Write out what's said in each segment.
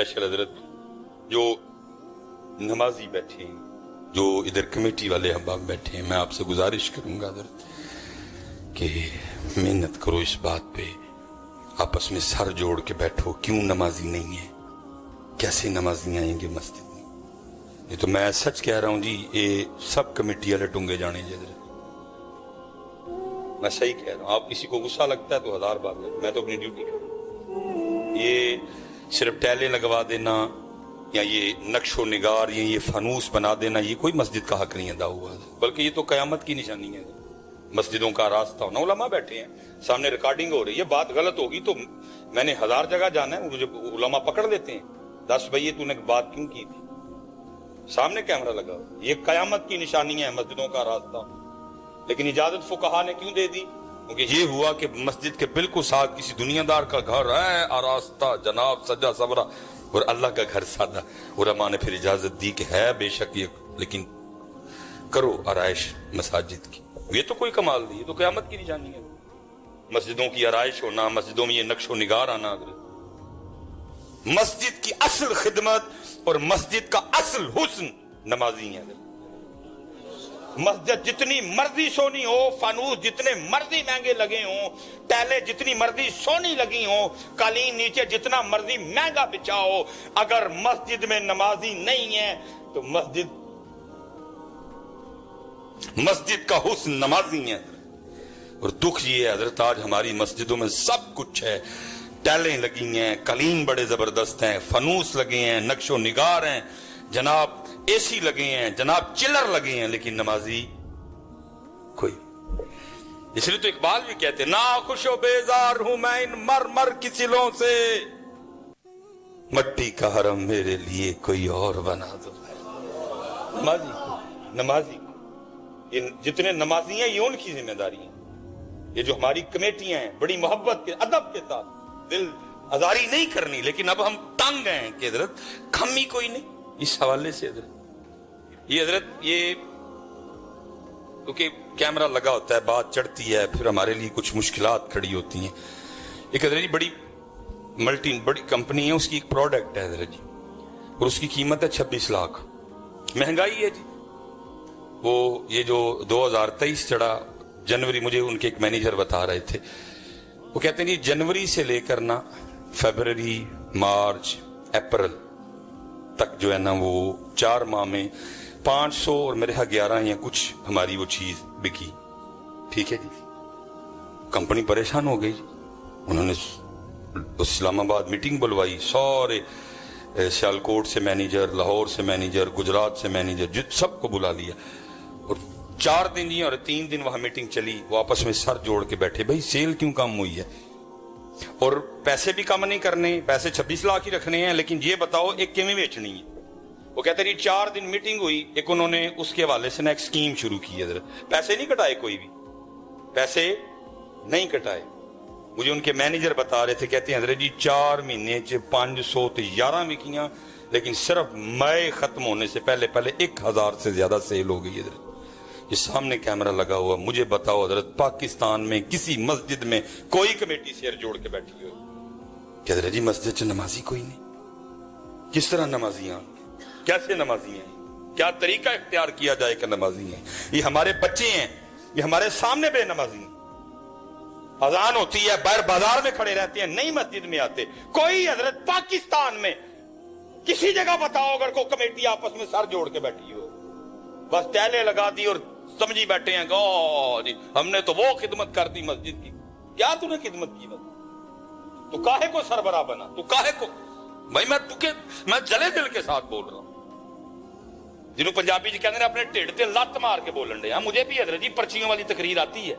Special हजरत जो नमाजी बैठे हैं, जो इधर कमेटी वाले अहबाब बैठे हैं, मैं आपसे गुजारिश करूंगा हजरत कि मेहनत करो इस बात पे, आपस में सर जोड़ के बैठो। क्यों नमाजी नहीं है, कैसे नमाजी आएंगे मस्जिद में? ये तो मैं सच कह रहा हूं जी, ये सब कमेटी वाले टूंगे जाने जी। मैं सही कह रहा हूं, आप किसी को गुस्सा लगता है तो 1000 बार लगे, मैं तो अपनी ड्यूटी कर रहा हूं। ये सिर्फ टैले लगवा देना या ये नक्शो निगार या ये फनूस बना देना, ये कोई मस्जिद का हक नहीं अदा हुआ, बल्कि ये तो कयामत की निशानी है। मस्जिदों का रास्ता होना, उलमा बैठे हैं सामने, रिकॉर्डिंग हो रही है, बात गलत होगी तो मैंने 1000 जगह जाना है, मुझे उलमा पकड़ लेते हैं, 10 भाई ये तूने बात क्यों की थी, सामने कैमरा लगा। ये कयामत की निशानी है मस्जिदों का रास्ता। लेकिन इजाजत फुकहा ने क्यों दे दी? क्योंकि ये हुआ कि मस्जिद के बिल्कुल साथ किसी दुनियादार का घर है, आरास्ता जनाब सजा सबरा, और अल्लाह का घर सादा। उलमा ने फिर इजाजत दी कि है बेशक ये, लेकिन करो आराइश मसाजिद की। ये तो कोई कमाल नहीं, ये तो क़यामत की निशानी है। मस्जिदों की आराइश होना, मस्जिदों में ये नक्शो निगार आना, मस्जिद की असल खिदमत और मस्जिद का असल हुस्न नमाजी है। मस्जिद जितनी मर्जी सोनी हो, फानूस जितने मर्जी महंगे लगे हों, टैले जितनी मर्जी सोनी लगी हो, कालीन नीचे जितना मर्जी महंगा बिछाओ, अगर मस्जिद में नमाजी नहीं है तो मस्जिद का हुस्न नमाजी है। और दुख ये है हजरत, आज हमारी मस्जिदों में सब कुछ है, टैलें लगी हैं, कालीन बड़े जबरदस्त हैं, फनूस लगे हैं, नक्शो निगार हैं जनाब, एसी लगे हैं जनाब, चिल्लर लगे हैं, लेकिन नमाजी कोई। इसलिए तो इकबाल भी कहते ना खुशो बेजार हूं मैं इन मर मर की सिलों से, मट्टी का हरम मेरे लिए कोई और बना दो। नमाजी ये जितने नमाजी हैं ये उनकी जिम्मेदारी है। ये जो हमारी कमेटियां हैं, बड़ी मोहब्बत के अदब के साथ, दिल आजारी नहीं करनी, लेकिन अब हम तंग हैं कि हजरत कमी कोई नहीं। इस हवाले से हजरत ये क्योंकि कैमरा लगा होता है, बात चढ़ती है, फिर हमारे लिए कुछ मुश्किलात खड़ी होती हैं। एक हजरत जी बड़ी कंपनी है, उसकी एक प्रोडक्ट है हजरत जी, और उसकी कीमत है 26 लाख। महंगाई है जी। वो ये जो 2023 चढ़ा जनवरी, मुझे उनके एक मैनेजर बता रहे थे, वो कहते हैं जी जनवरी से लेकर ना फरवरी मार्च अप्रैल तक जो है ना, वो 4 माह में 500 और मेरे यहाँ 11 या कुछ हमारी वो चीज बिकी। ठीक है जी, कंपनी परेशान हो गई। उन्होंने इस्लामाबाद मीटिंग बुलवाई, सारे सियालकोट से मैनेजर, लाहौर से मैनेजर, गुजरात से मैनेजर, सबको बुला लिया, और 4 दिन ही और 3 दिन वहां मीटिंग चली। वो आपस में सर जोड़ के बैठे, भाई सेल क्यों कम हुई है, और पैसे भी कम नहीं करने, पैसे 26 लाख ही रखने हैं, लेकिन ये बताओ एक किवें बेचनी है। वो कहते रही 4 दिन मीटिंग हुई, एक उन्होंने उसके हवाले से ना एक स्कीम शुरू की है। पैसे नहीं कटाए, कोई भी पैसे नहीं कटाए। मुझे उनके मैनेजर बता रहे थे, कहते हैं हजरत जी 4 महीने च 500 तो 11 बिकियां, लेकिन सिर्फ मई खत्म होने से पहले 1000 से ज्यादा सेल हो गई हजरत। ये सामने कैमरा लगा हुआ, मुझे बताओ हजरत पाकिस्तान में किसी मस्जिद में कोई कमेटी शेयर जोड़ के बैठी हो? क्या हजरत जी मस्जिद च नमाजी कोई नहीं? किस तरह नमाजी हैं, कैसे नमाजी हैं, क्या तरीका इख्तियार किया जाए कि नमाजी हैं? ये हमारे बच्चे हैं, ये हमारे सामने बेनमाजी हैं। अजान होती है, बाहर बाजार में खड़े रहते हैं, नहीं मस्जिद में आते। कोई हजरत पाकिस्तान में किसी जगह बताओ अगर कोई कमेटी आपस में सर जोड़ के बैठी हो, बस टैले लगा दी और समझी बैठे हैं जी हमने तो वो खिदमत कर दी मस्जिद की। क्या तूने खिदमत की? तू काहे को सरबराह बना, तू काहे को? भाई मैं जले दिल के साथ बोल रहा हूं, जिन्होंने पंजाबी जी कहते हैं अपने ढिड ते लत मार के बोलन दे। मुझे भी हजरत जी पर्चियों वाली तकरीर आती है,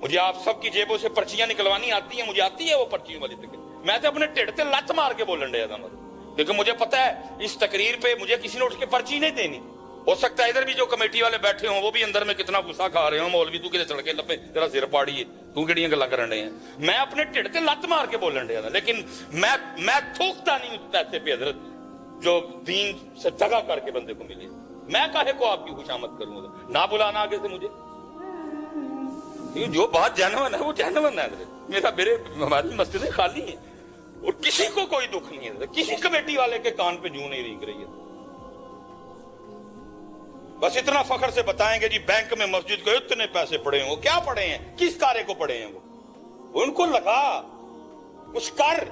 मुझे आप सबकी जेबों से पर्चियां निकलवानी आती है, मुझे आती है वो पर्चियों वाली तकरीर। मैं तो अपने ढिड ते लत मार के बोलन दे, क्योंकि मुझे पता है इस तकरीर पे मुझे किसी ने उठ के पर्ची नहीं देनी। हो सकता है इधर भी जो कमेटी वाले बैठे हो वो भी अंदर में कितना गुस्सा खा रहे हो, मौलवी तू किते सड़के लपे, तेरा सिर पाड़ी है, तू किहड़ियां गल्लां करन रहे हैं। मैं अपने ढिड ते लत मार के बोलन दे, लेकिन मैं थूकता नहीं उस पैसे पे हजरत जो दीन से दगा करके बंदे को मिले। मैं काहे को आपकी खुशामद करूंगा? ना बुलाना आगे से मुझे, जो बात जेन्युइन है वो जेन्युइन है। मेरी मस्जिदें खाली हैं, और किसी को कोई दुख नहीं है, किसी कमेटी वाले के कान पे जूं नहीं रींग रही है। बस इतना फख्र से बताएंगे जी बैंक में मस्जिद को इतने पैसे पड़े हैं। वो क्या पड़े हैं, किस कार्य को पड़े हैं? वो उनको लगा कुछ कर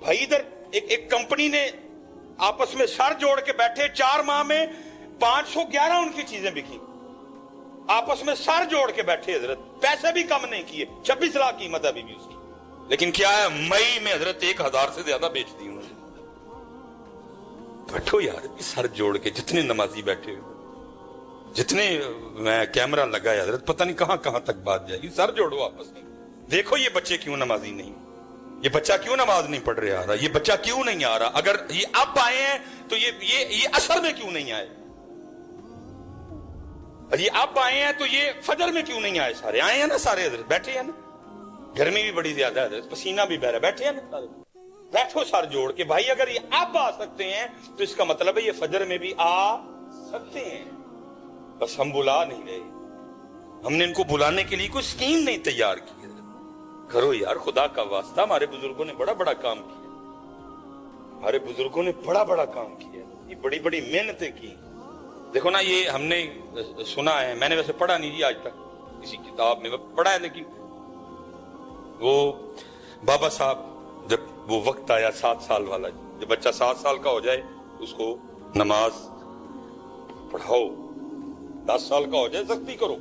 भाई। इधर एक कंपनी ने आपस में सर जोड़ के बैठे, 4 माह में 511 उनकी चीजें बिकी, आपस में सर जोड़ के बैठे हजरत, पैसे भी कम नहीं किए। 26 लाख कीमत है अभी भी उसकी, लेकिन क्या है मई में हजरत 1000 से ज्यादा बेच दी उन्होंने। बैठो यार सर जोड़ के, जितने नमाजी बैठे हो, जितने मैं कैमरा लगा है हजरत, पता नहीं कहां कहां तक बात जाएगी। सर जोड़ो आपस में, देखो ये बच्चे क्यों नमाजी नहीं, ये बच्चा क्यों नमाज नहीं पढ़ रहा, ये बच्चा क्यों नहीं आ रहा। अगर ये अब आए हैं तो ये असर में क्यों नहीं आए, ये अब आए हैं तो ये फजर में क्यों नहीं आए। सारे आए हैं ना, सारे हजरत बैठे हैं ना, गर्मी भी बड़ी ज्यादा है, पसीना भी बह रहा है, बैठे हैं ना सारे। बैठो सर जोड़ के भाई, अगर ये अब आ सकते हैं तो इसका मतलब है ये फजर में भी आ सकते हैं। बस हम बुला नहीं रहे, हमने इनको बुलाने के लिए कोई स्कीम नहीं तैयार की। करो यार खुदा का वास्ता, हमारे बुजुर्गों ने बड़ा बड़ा काम किया, हमारे बुजुर्गों ने बड़ा बड़ा काम किया, ये बड़ी बड़ी मेहनतें की। देखो ना, ये हमने सुना है, मैंने वैसे पढ़ा नहीं जी आज तक किसी किताब में, पढ़ा है लेकिन वो बाबा साहब जब वो वक्त आया 7 साल वाला, जब बच्चा 7 साल का हो जाए उसको नमाज पढ़ाओ, 10 साल का हो जाए सख्ती करो।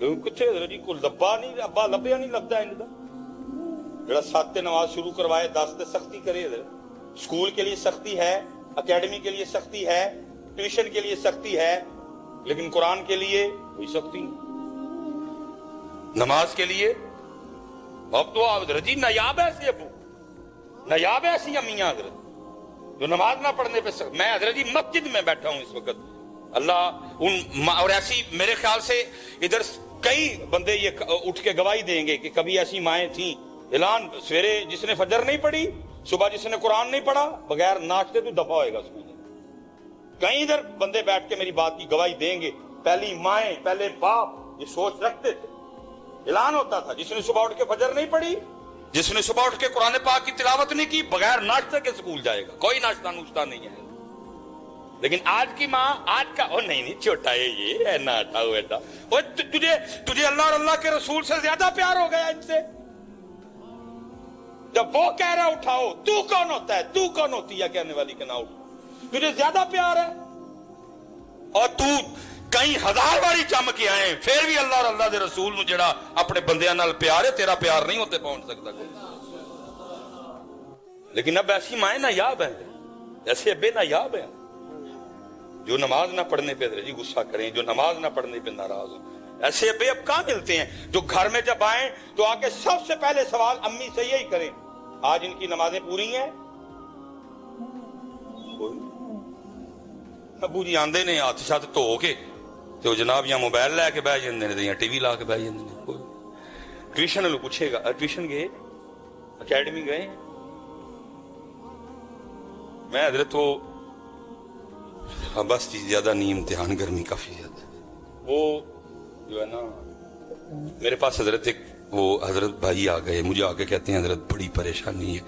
कितने जी को लब्बा नहीं, अब्बा लब्या नहीं लगता इनका, जरा 7 नमाज शुरू करवाए 10 से सख्ती करे। स्कूल के लिए सख्ती है, एकेडमी के लिए सख्ती है, ट्यूशन के लिए सख्ती है, लेकिन कुरान के लिए कोई सख्ती नहीं। नमाज के लिए अब तो आप जी नायाब ऐसे अबू, नायाब ऐसी अम्मियां हजरत जो नमाज ना पढ़ने पे सख्त। मैं हजरत जी मस्जिद में बैठा हूं इस वक्त, अल्लाह उन और ऐसी मेरे ख्याल से इधर कई बंदे ये उठ के गवाही देंगे कि कभी ऐसी माएं थी, ऐलान सवेरे जिसने फजर नहीं पढ़ी, सुबह जिसने कुरान नहीं पढ़ा, बगैर नाश्ते तो दफा होएगा स्कूल। कई इधर बंदे बैठ के मेरी बात की गवाही देंगे, पहली माएं पहले बाप ये सोच रखते थे, ऐलान होता था जिसने सुबह उठ के फजर नहीं पढ़ी, जिसने सुबह उठ के कुरान पाक की तिलावत नहीं की, बगैर नाश्ते के स्कूल जाएगा, कोई नाश्ता नुश्ता नहीं है। लेकिन आज की माँ आज का नहीं छोटा है ये ना था बेटा, तुझे अल्लाह और अल्लाह के रसूल से ज्यादा प्यार हो गया इनसे। जब वो कह रहा उठाओ, तू कौन होता है, तू कौन होती है कहने वाली के ना उठ, तुझे ज्यादा प्यार है। और तू कई 1000 बारी जम के आए, फिर भी अल्लाह और अल्लाह के रसूल नूं जेड़ा अपने बंदियां नाल प्यार है, तेरा प्यार नहीं होते पहुंच सकता कोई। लेकिन अब ऐसी माएं नायाब है, ऐसे अब्बे नायाब है जो नमाज ना पढ़ने पे जी गुस्सा करें, जो नमाज ना पढ़ने पे नाराज हो। ऐसे अब्बे अब कहां मिलते हैं जो घर में जब आए तो आके सबसे पहले सवाल अम्मी से यही करें, आज इनकी नमाजें पूरी हैं? अबू जी आंदे ने हाथ छत धो के तो जनाब या मोबाइल लैके बह जाते हैं या टीवी ला के बह जाते हैं। ट्यूशन वालों पूछेगा ट्यूशन गए, अकेडमी गए? मैं हजरत तो बस ज्यादा नहीं, इम्तिहान गर्मी काफी ज्यादा। वो जो है ना मेरे पास हजरत एक वो हजरत भाई आ गए, मुझे आके कहते हैं हजरत बड़ी परेशानी है,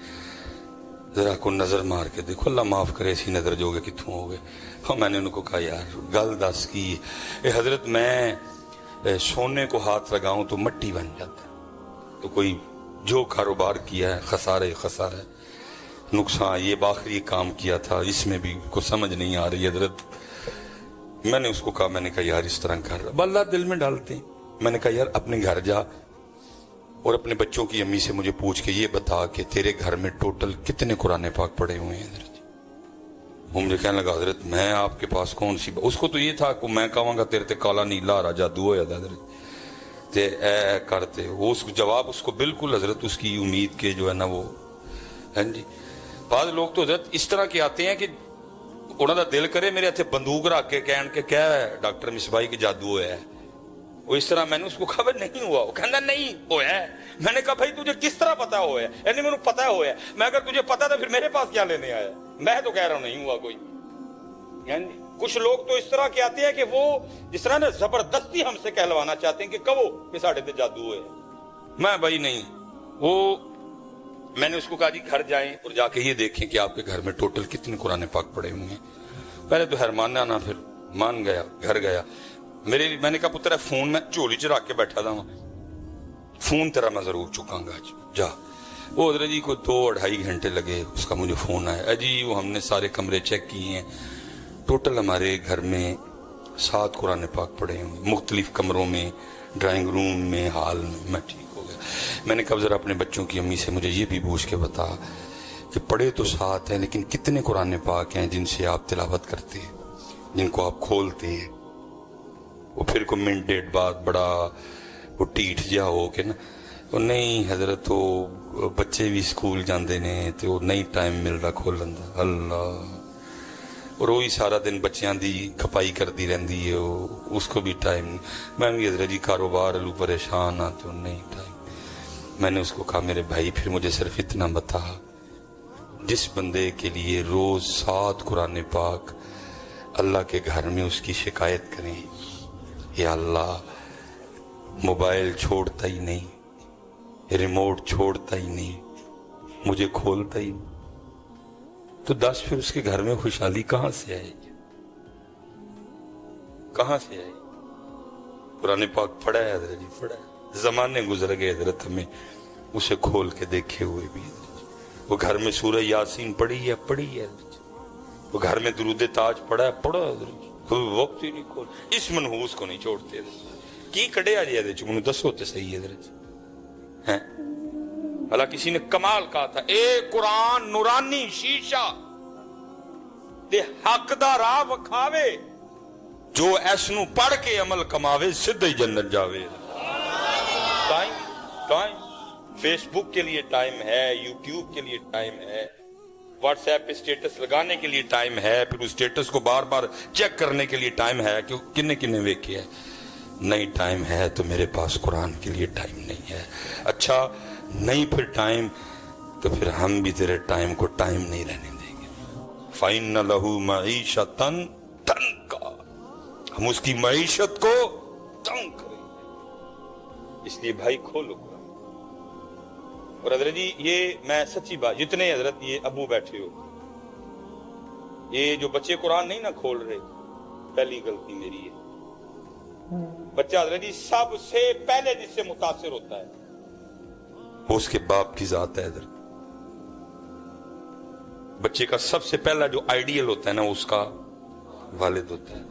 जरा को नजर मार के देखो, अल्लाह माफ करे इसी नजर जोगे कितों हो गए। हाँ मैंने उनको कहा यार गल दस की हजरत, मैं सोने को हाथ लगाऊं तो मट्टी बन जाता, तो कोई जो कारोबार किया है खसारे खसारा है, नुकसान ये आखिरी काम किया था इसमें भी को समझ नहीं आ रही हजरत। मैंने उसको कहा, मैंने कहा यार इस तरह कर रहा, अल्लाह दिल में डालते हैं। मैंने कहा यार अपने घर जा और अपने बच्चों की अम्मी से मुझे पूछ के ये बता कि तेरे घर में टोटल कितने कुरान पाक पढ़े हुए हैं हजरत। वो मुझे कहने लगा हजरत मैं आपके पास कौन सी, उसको तो ये था कि मैं कहूँगा तेरे ते काला नीला हरा जादू हो जाता हजरत ते ए करते, वो उस जवाब उसको बिल्कुल हजरत उसकी उम्मीद के जो है ना वो है जी। बाद लोग तो हजरत इस तरह के आते हैं कि उन्होंने दिल करे मेरे हथे बंदूक रख के कहन के क्या है डॉक्टर मिसबाई के जादू होया है, वो इस तरह। मैंने उसको खबर नहीं हुआ, वो कहना नहीं होया है। मैंने कहा भाई तुझे किस तरह पता होया है? यानी मैंने पता होया है, मैं अगर तुझे पता था फिर मेरे पास क्या लेने आया? मैं तो कह रहा हूं नहीं हुआ कोई। यानी कुछ लोग तो इस तरह के आते हैं कि वो जिस तरह ना जबरदस्ती हमसे कहलवाना चाहते हैं कि कहो कि साढ़े ते जादू है। मैं भाई नहीं, वो मैंने उसको कहा जी घर जाएं और जाके ये देखें कि आपके घर में टोटल कितने कुरान पाक पड़े हुए हैं। पहले तो हैरमाना ना, फिर मान गया, घर गया। मैंने कहा पुत्र फोन मैं झोली च रख के बैठा था, फोन तेरा मैं जरूर चुकांगा आज, जा। वो हजरत जी को 2-2.5 घंटे लगे, उसका मुझे फोन आया, अजी वो हमने सारे कमरे चेक किए हैं, टोटल हमारे घर में 7 कुरान पाक पड़े हैं, मुख्तलिफ कमरों में, ड्राइंग रूम में, हॉल में। मैं ठीक हो गया। मैंने कहा जरा अपने बच्चों की अम्मी से मुझे ये भी पूछ के बता कि पढ़े तो 7 हैं, लेकिन कितने कुरान पाक हैं जिनसे आप तिलावत करते हैं, जिनको आप खोलते हैं। वो फिर को मिनट डेढ़ बाद बड़ा वो टीठ जा हो के ना, वो नहीं हजरत तो बच्चे भी स्कूल जाते ने तो वो नहीं टाइम मिलता खोलन दा। अल्लाह, और वही सारा दिन बच्चों की खपाई करती रहती है, उसको भी टाइम नहीं। मैं भी हजरत जी कारोबार अलू परेशान हाँ तो नहीं टाइम। मैंने उसको कहा मेरे भाई फिर मुझे सिर्फ इतना बता, जिस बंदे के लिए रोज 7 कुरान पाक अल्लाह के घर में उसकी शिकायत करें, या अल्लाह मोबाइल छोड़ता ही नहीं, रिमोट छोड़ता ही नहीं, मुझे खोलता ही नहीं, तो 10 फिर उसके घर में खुशहाली कहां से आएगी, कहां से आएगी? कुरान पाक पढ़ा है हजरत जी, पढ़ा है। जमाने गुजर गए हजरत, हमें उसे खोल के देखे हुए भी। वो घर में सूरह यासीन पढ़ी है, पढ़ी है। वो घर में दुरूद ताज पढ़ा है, पढ़ा है। कोई वक्त ही नहीं खोल, इस मनहूस को नहीं छोड़ते। की कड़िया जी मैनू दसो तो सही है। भला किसी ने कमाल कहा था, ए कुरान नूरानी शीशा ते हक दा राह वखावे, जो इस नू पढ़ के अमल कमावे सीधे ही जन्नत जावे। टाइम फेसबुक के लिए टाइम है, यूट्यूब के लिए टाइम है, व्हाट्सएप पे स्टेटस लगाने के लिए टाइम है, फिर उस स्टेटस को बार बार चेक करने के लिए टाइम है कि किन्ने किन्ने वेखे है। नहीं टाइम है तो मेरे पास कुरान के लिए टाइम नहीं है। अच्छा नहीं फिर टाइम, तो फिर हम भी तेरे टाइम को टाइम नहीं रहने देंगे। फाइन लहू मईशतन तंका, हम उसकी मईशत को तंग करेंगे। इसलिए भाई खोलो कुरान। और हजरत जी ये मैं सच्ची बात, जितने हजरत ये अबू बैठे हो, ये जो बच्चे कुरान नहीं ना खोल रहे, पहली गलती मेरी है। बच्चा हजरत जी सबसे पहले जिससे मुतासिर होता है वो उसके बाप की जात है। हजरत बच्चे का सबसे पहला जो आइडियल होता है ना, उसका वालिद होता है।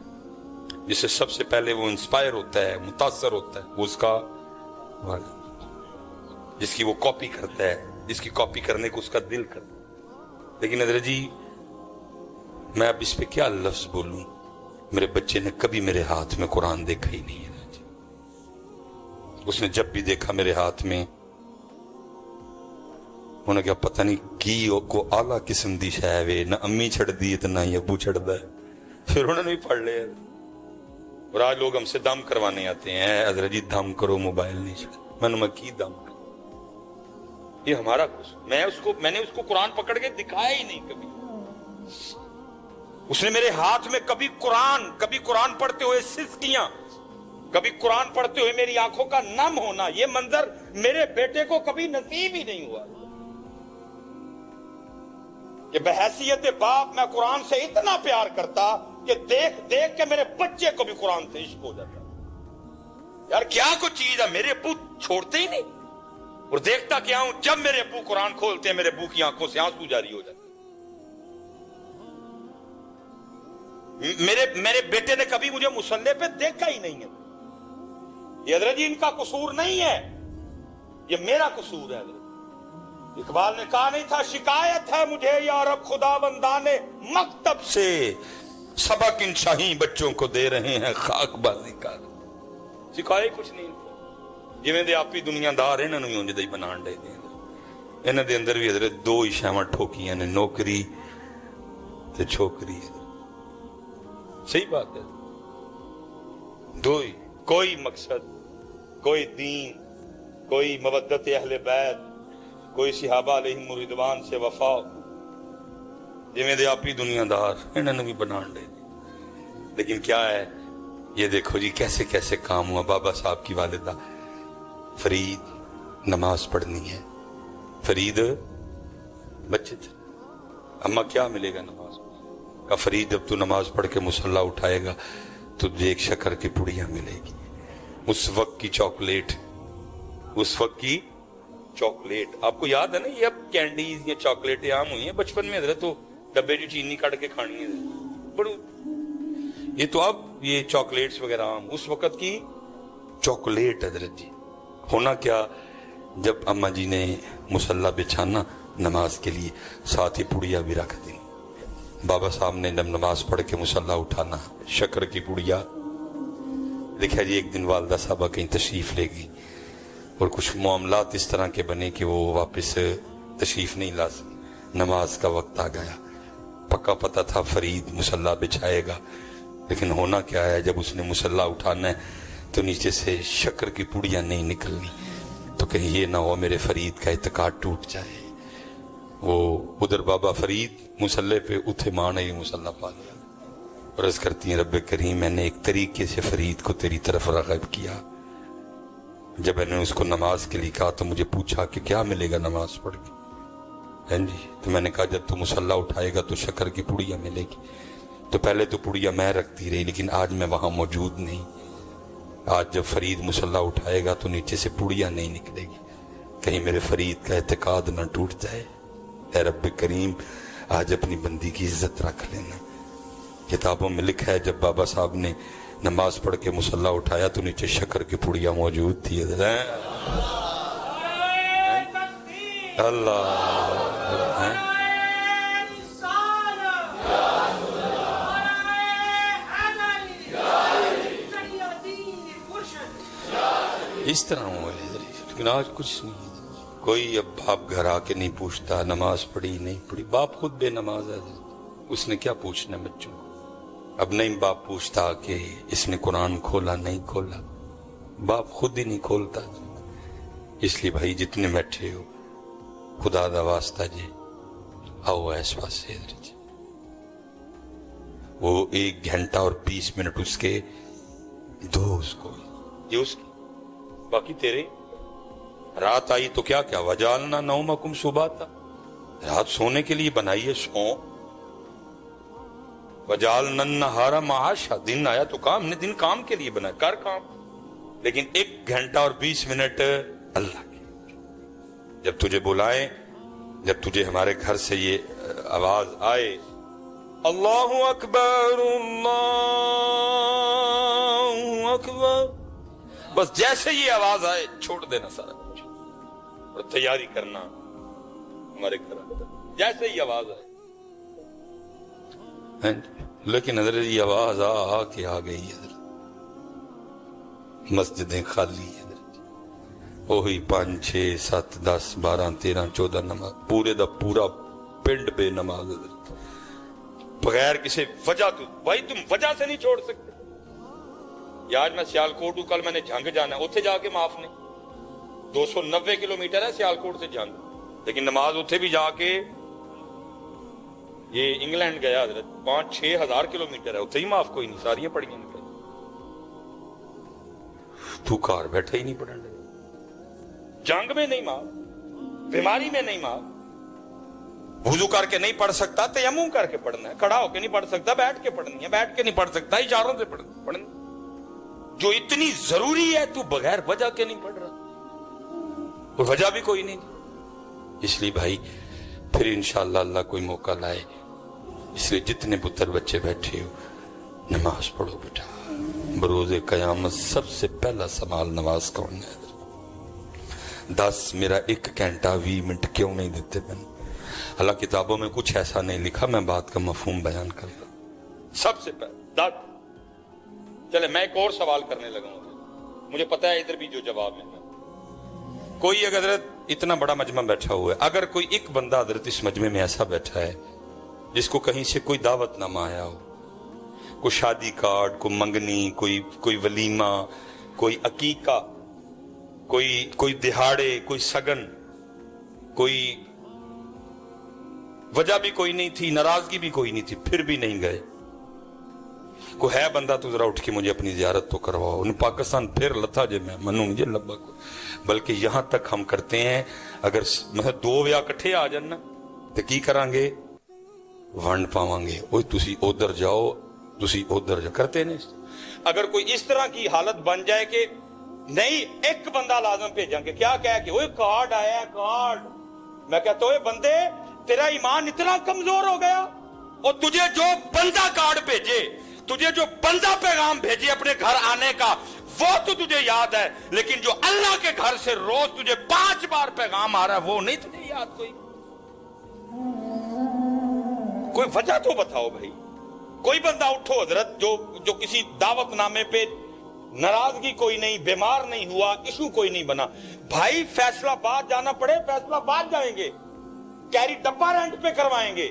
जिससे सबसे पहले वो इंस्पायर होता है, मुतासर होता है, वो उसका वालिद, जिसकी वो कॉपी करता है, जिसकी कॉपी करने को उसका दिल करता है। लेकिन हजरत जी मैं अब इस पे क्या लफ्ज बोलूं, मेरे बच्चे ने कभी मेरे हाथ में कुरान देखा ही नहीं है। उसने जब भी देखा मेरे हाथ में, उन्हें क्या पता नहीं की को आला किस्म दी शै वे, ना अम्मी छड़ दी तो ना ही अबू छड़दा है। फिर उन्होंने भी पढ़ लिया। और आज लोग हमसे दम करवाने आते हैं, हजरत जी दम करो, मोबाइल नहीं छड़। मैं की दम कर, ये हमारा कुछ, मैंने उसको कुरान पकड़ के दिखाया ही नहीं कभी। उसने मेरे हाथ में कभी कुरान पढ़ते हुए सिसकियां, कभी कुरान पढ़ते हुए मेरी आंखों का नम होना, ये मंजर मेरे बेटे को कभी नसीब ही नहीं हुआ कि बहैसियत बाप मैं कुरान से इतना प्यार करता कि देख देख के मेरे बच्चे को भी कुरान से इश्क हो जाता। यार क्या कुछ चीज है, मेरे अब्बू छोड़ते ही नहीं। और देखता क्या हूं, जब मेरे अब्बू कुरान खोलते हैं मेरे अब्बू की आंखों से आंसू जारी हो जाते। मेरे बेटे ने कभी मुझे मुसल्ले पे देखा ही नहीं है। ये हजरत जी इनका कसूर नहीं है, ये मेरा कसूर है। इकबाल ने कहा नहीं था, शिकायत है मुझे या रब खुदाबंदाने मकतब से, सबक इन शाही बच्चों को दे रहे हैं खाकबाजी का। सिखाए कुछ नहीं, जिवें दे आप ही दुनियादार इन्हां नूं उंज दे बनाण दे। इन्हां दे अंदर भी हजरत 2 ही शावां ठोकियां ने, नौकरी ते छोकरी। सही बात है, 2 ही, कोई मकसद, कोई दीन, कोई मवद्दत अहले बैत, कोई सहाबा अलैहिम रिदवान से वफा। जिवें दे आप ही दुनियादार इन्हां नूं भी बनाण दे। लेकिन क्या है, ये देखो जी कैसे कैसे काम हुआ। बाबा साहब की वालिदा फरीद नमाज पढ़नी है, फरीद بچے تھے. اما کیا ملے گا نماز میں؟ کہا فرید جب تو نماز پڑھ کے مصلی اٹھائے گا تو تجھے ایک شکر کی پڑیاں ملے گی. اس وقت کی چاکلیٹ، اس وقت کی چاکلیٹ آپ کو یاد ہے نا؟ یہ اب کینڈیز یا چاکلیٹیں عام ہوئی ہیں. بچپن میں حضرت تو ڈبے جو چینی کاٹ کے کھانی ہے بڑو، یہ تو اب یہ چاکلیٹس وغیرہ عام. اس وقت کی چاکلیٹ حضرت جی. ہونا کیا، جب اما جی نے مصلی بچھانا نماز کے لیے، ساتھ ہی پڑیا بھی رکھ دی. بابا صاحب نے جب نماز پڑھ کے مصلی اٹھانا، شکر کی پڑیا. دیکھا جی ایک دن والدہ صاحبہ کہیں تشریف لے گئی اور کچھ معاملات اس طرح کے بنے کہ وہ واپس تشریف نہیں لا سکی. نماز کا وقت آ گیا. پکا پتہ تھا فرید مصلی بچھائے گا، لیکن ہونا کیا ہے، جب اس نے مصلی اٹھانا ہے تو نیچے سے شکر کی پڑیاں نہیں نکلنی. تو کہیں یہ نہ ہو میرے فرید کا اعتقاد ٹوٹ جائے. وہ ادھر بابا فرید مصلی پہ اٹھے، ماں نے مصلی پا لیا. عرض کرتی ہیں رب کریم میں نے ایک طریقے سے فرید کو تیری طرف راغب کیا. جب میں نے اس کو نماز کے لیے کہا تو مجھے پوچھا کہ کیا ملے گا نماز پڑھ کے. جی تو میں نے کہا جب تو مصلی اٹھائے گا تو شکر کی پڑیاں ملے گی. تو پہلے تو پڑیاں میں رکھتی رہی، لیکن آج میں وہاں موجود نہیں. آج جب فرید مصلی اٹھائے گا تو نیچے سے پڑیاں نہیں نکلے گی. کہیں میرے فرید کا اعتقاد نہ ٹوٹ جائے. اے رب کریم آج اپنی بندی کی عزت رکھ لینا. کتابوں میں لکھا ہے جب بابا صاحب نے نماز پڑھ کے مصلی اٹھایا تو نیچے شکر کی پڑیاں موجود تھی. اللہ اس طرح ہوا ہے. لیکن آج کچھ نہیں. کوئی اب باپ گھر آ کے نہیں پوچھتا نماز پڑھی نہیں پڑھی. باپ خود بے نماز ہے، اس نے کیا پوچھنا بچوں کو. اب نہیں باپ پوچھتا کہ اس نے قرآن کھولا نہیں کھولا. باپ خود ہی نہیں کھولتا. اس لیے بھائی جتنے بیٹھے ہو خدا دا واسطہ جی آؤ اس پاس سے. وہ 1 گھنٹہ اور 20 منٹ اس کے دو اس کو، یہ اس کی، باقی تیرے. رات آئی تو کیا کیا وجالنا نومکم سباتا، رات سونے کے لیے بنائی ہے، سو. وجالنا النہار معاشا، دن آیا تو کام نے، دن کام کے لیے بنا، کر کام. لیکن 1 گھنٹہ اور 20 منٹ اللہ کی. جب تجھے بلائیں، جب تجھے ہمارے گھر سے یہ آواز آئے اللہ اکبر اللہ اکبر، بس جیسے یہ آواز آئے چھوڑ دینا سارا کچھ اور تیاری کرنا ہمارے گھر. جیسے ہی آواز آئے. لیکن حضرت یہ آواز آ کے آ گئی. حضرت مسجدیں خالی ہیں، وہی 5 6 7 10 12 13 14 نماز، پورے دا پورا پنڈ بے نماز. بغیر کسی وجہ، تو بھائی تم وجہ سے نہیں چھوڑ سکتے. یا آج میں سیالکوٹ ہوں، کل میں نے جھنگ جانا ہے، اتنے جا کے معاف نہیں. 290 کلومیٹر ہے سیالکوٹ سے جھنگ، لیکن نماز اتنے بھی جا کے. یہ انگلینڈ گیا حضرت 5 6 ہزار کلومیٹر ہے، اتنے ہی معاف کوئی نہیں، ساری پڑھی ہیں. تو کار بیٹھا ہی نہیں پڑھنے لگا. جنگ میں نہیں معاف، بیماری میں نہیں معاف. وضو کر کے نہیں پڑھ سکتا تیمم کر کے پڑھنا ہے. کھڑا ہو کے نہیں پڑھ سکتا بیٹھ کے پڑھنی ہے. بیٹھ کے نہیں پڑھ سکتا اشاروں سے پڑھنا. جو اتنی ضروری ہے تو بغیر وجہ کے نہیں پڑھ رہا، اور وجہ بھی کوئی نہیں. اس لیے بھائی پھر انشاءاللہ اللہ کوئی موقع لائے. اس لیے جتنے پتر بچے بیٹھے ہو نماز پڑھو بیٹا. بروز قیامت سب سے پہلا سوال نماز کا ہونا ہے. 10 میرا 1 گھنٹہ 20 منٹ کیوں نہیں دیتے میں؟ اللہ کتابوں میں کچھ ایسا نہیں لکھا، میں بات کا مفہوم بیان کرتا. سب سے پہلے چلے میں ایک اور سوال کرنے لگا ہوں، مجھے پتا ہے ادھر بھی جو جواب ملنا. کوئی اگر حضرت اتنا بڑا مجمع بیٹھا ہوا ہے، اگر کوئی ایک بندہ حضرت اس مجمع میں ایسا بیٹھا ہے جس کو کہیں سے کوئی دعوت نامہ آیا ہو، کوئی شادی کارڈ، کوئی منگنی، کوئی ولیمہ، کوئی عقیقہ، کوئی دہاڑے، کوئی سگن، کوئی وجہ بھی کوئی نہیں تھی، ناراضگی بھی کوئی نہیں تھی، پھر بھی نہیں گئے. کوئی ہے بندہ تو ذرا اٹھ کے مجھے اپنی زیارت تو کرواؤ. ان پاکستان پھر لتھا جے میں منوں یہ لبا کو. بلکہ یہاں تک ہم کرتے ہیں اگر 2 یا اکٹھے آ جانا ਤੇ ਕੀ ਕਰਾਂਗੇ, ਵੰਡ ਪਾਵਾਂਗੇ। ਉਹ ਤੁਸੀਂ ਉਧਰ ਜਾਓ, ਤੁਸੀਂ ਉਧਰ ਜਾ, करते नहीं। अगर कोई इस तरह की हालत बन जाए कि नहीं, एक बंदा लाजम भेजांगे, क्या कह के, ओए कार्ड आया है, कार्ड। मैं कहता हूँ बंदे, तेरा ईमान इतना कमजोर हो गया, और तुझे जो बंदा कार्ड भेजे, तुझे जो बंदा पैगाम भेजे अपने घर आने का, वो तो तुझे याद है, लेकिन जो अल्लाह के घर से रोज तुझे 5 बार पैगाम आ रहा है, वो नहीं तुझे याद। कोई वजह तो बताओ भाई। कोई बंदा उठो हजरत जो किसी दावतनामे पे नाराजगी कोई नहीं, बीमार नहीं हुआ, इशू कोई नहीं बना, भाई फैसलाबाद जाना पड़े फैसलाबाद जाएंगे, कैरी डब्बा रेंट पे करवाएंगे,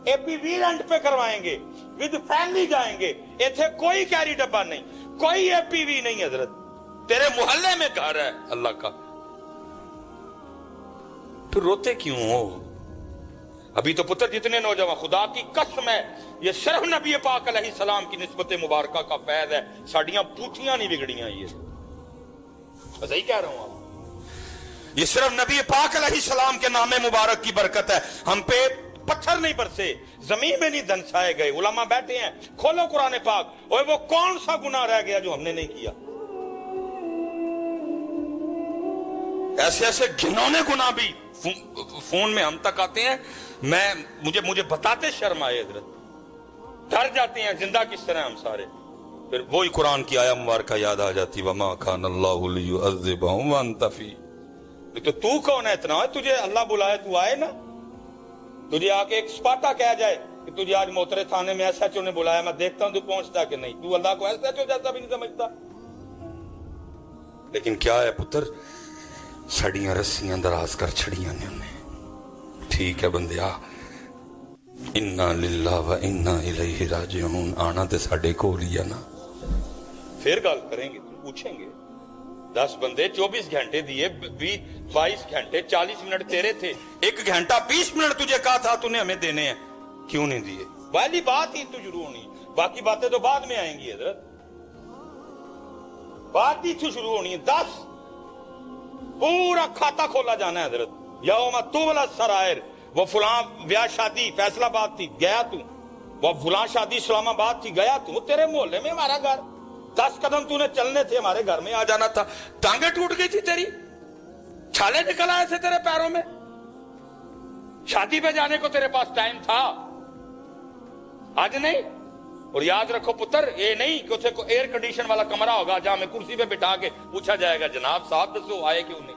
एपीवी रेंट पे करवाएंगे, विद फैमिली जाएंगे। इथे कोई कैरी डब्बा नहीं, कोई एपीवी नहीं हजरत, तेरे मोहल्ले में घर है अल्लाह का, तो रोते क्यों हो? अभी तो पुत्र जितने नौजवान, खुदा की कसम है, ये सिर्फ नबी पाक अलैहिस्सलाम की निस्बत मुबारका का फैज़ है, साड़ियां पूछियां नहीं बिगड़ियां, ये सही कह रहा हूं आप। ये सिर्फ नबी पाक अलैहिस्सलाम के नामे मुबारक की बरकत है, हम पे पत्थर नहीं बरसे, जमीन में नहीं धंसाए गए। उलमा बैठे हैं, खोलो कुरान पाक, और वो कौन सा गुनाह रह गया जो हमने नहीं किया? ऐसे ऐसे घिनौने गुनाह भी फोन में हम तक आते हैं, मुझे बताते शर्म आए हजरत, डर जाते हैं जिंदा किस तरह हम सारे। फिर वही कुरान की आया मुबारक याद आ जाती, वमा कान अल्लाहु लियुअज़्ज़िबहुम व अंत फीह। तो तू कौन है इतना, तुझे अल्लाह बुलाए तू आए ना? तुझे आके एक सपाटा कह जाए कि तुझे आज मोतरे थाने में एसएचओ ने बुलाया, मैं देखता हूं तू पहुंचता कि नहीं, तू अल्लाह को एसएचओ जैसा भी नहीं समझता। लेकिन क्या है पुत्र, सड़ियां रस्सियां दराज कर छड़ियां ने उन्हें। ठीक है बंदिया, इन्ना लिल्लाह व इन्ना इलैहि राजिऊन, आना ते साडे कोल ही है ना। फिर गल करेंगे, पूछेंगे। 10 बंदे 24 घंटे दिए, 22 घंटे 40 मिनट तेरे थे, 1 घंटा 20 मिनट तुझे कहा था तूने हमें देने हैं, क्यों नहीं दिए? पहली बात ही तो शुरू होनी, बाकी बातें तो बाद में आएंगी हजरत, बात ही तो शुरू होनी है। 10 पूरा खाता खोला जाना है हजरत, यौम तुबला सरायर। वो फलां ब्याह शादी फैसलाबाद थी, गया तू, वो फलां शादी इस्लामाबाद थी, गया तू, तेरे मोहल्ले में हमारा घर, 10 कदम तूने चलने थे, हमारे घर में आ जाना था। टांगे टूट गई थी तेरी, छाले निकल आए थे तेरे पैरों में, शादी पे जाने को तेरे पास टाइम था, आज नहीं। और याद रखो पुत्र, ये नहीं कि उसे को एयर कंडीशन वाला कमरा होगा जहां में कुर्सी पे बिठा के पूछा जाएगा जनाब साहब दसो आए क्यों नहीं।